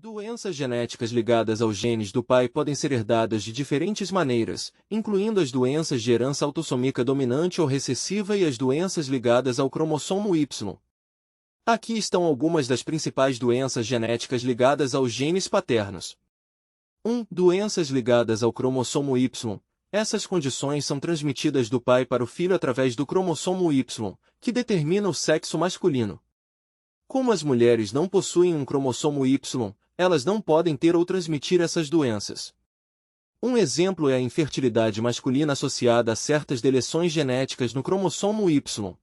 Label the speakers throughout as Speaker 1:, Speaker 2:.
Speaker 1: Doenças genéticas ligadas aos genes do pai podem ser herdadas de diferentes maneiras, incluindo as doenças de herança autossômica dominante ou recessiva e as doenças ligadas ao cromossomo Y. Aqui estão algumas das principais doenças genéticas ligadas aos genes paternos. 1. Doenças ligadas ao cromossomo Y. Essas condições são transmitidas do pai para o filho através do cromossomo Y, que determina o sexo masculino. Como as mulheres não possuem um cromossomo Y, elas não podem ter ou transmitir essas doenças. Um exemplo é a infertilidade masculina associada a certas deleções genéticas no cromossomo Y.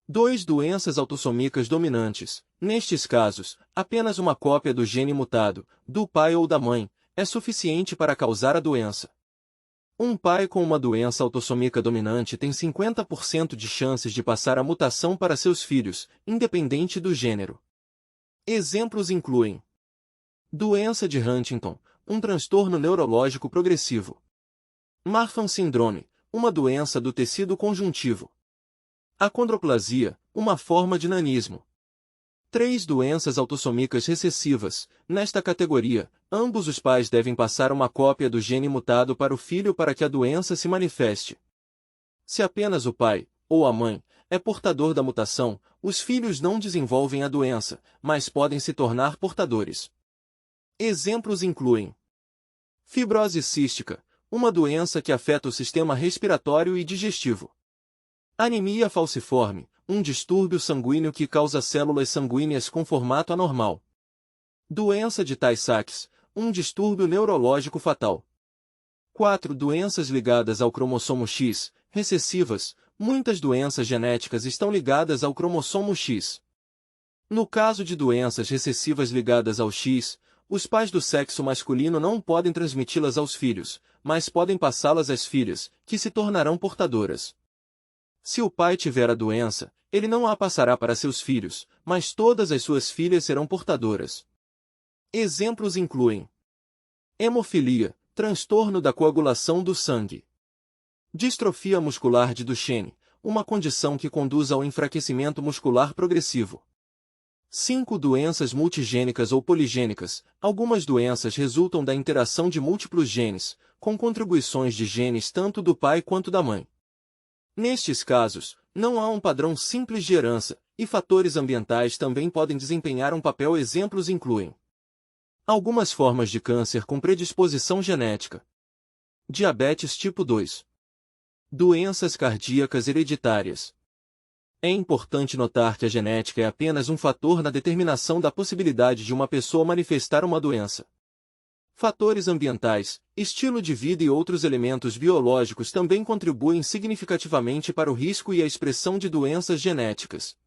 Speaker 1: 2. Doenças autossômicas dominantes. Nestes casos, apenas uma cópia do gene mutado, do pai ou da mãe, é suficiente para causar a doença. Um pai com uma doença autossômica dominante tem 50% de chances de passar a mutação para seus filhos, independente do gênero. Exemplos incluem: doença de Huntington, um transtorno neurológico progressivo. Marfan síndrome, uma doença do tecido conjuntivo. Acondroplasia, uma forma de nanismo. 3. Doenças autossômicas recessivas. Nesta categoria, ambos os pais devem passar uma cópia do gene mutado para o filho para que a doença se manifeste. Se apenas o pai, ou a mãe, é portador da mutação, os filhos não desenvolvem a doença, mas podem se tornar portadores. Exemplos incluem: fibrose cística, uma doença que afeta o sistema respiratório e digestivo. Anemia falciforme, um distúrbio sanguíneo que causa células sanguíneas com formato anormal. Doença de Tay-Sachs, um distúrbio neurológico fatal. 4. Doenças ligadas ao cromossomo X, recessivas. Muitas doenças genéticas estão ligadas ao cromossomo X. No caso de doenças recessivas ligadas ao X, os pais do sexo masculino não podem transmiti-las aos filhos, mas podem passá-las às filhas, que se tornarão portadoras. Se o pai tiver a doença, ele não a passará para seus filhos, mas todas as suas filhas serão portadoras. Exemplos incluem: hemofilia, transtorno da coagulação do sangue. Distrofia muscular de Duchenne, uma condição que conduz ao enfraquecimento muscular progressivo. 5. Doenças multigênicas ou poligênicas. Algumas doenças resultam da interação de múltiplos genes, com contribuições de genes tanto do pai quanto da mãe. Nestes casos, não há um padrão simples de herança, e fatores ambientais também podem desempenhar um papel. Exemplos incluem: algumas formas de câncer com predisposição genética. Diabetes tipo 2. Doenças cardíacas hereditárias. É importante notar que a genética é apenas um fator na determinação da possibilidade de uma pessoa manifestar uma doença. Fatores ambientais, estilo de vida e outros elementos biológicos também contribuem significativamente para o risco e a expressão de doenças genéticas.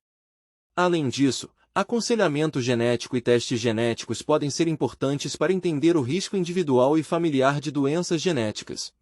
Speaker 1: Além disso, aconselhamento genético e testes genéticos podem ser importantes para entender o risco individual e familiar de doenças genéticas.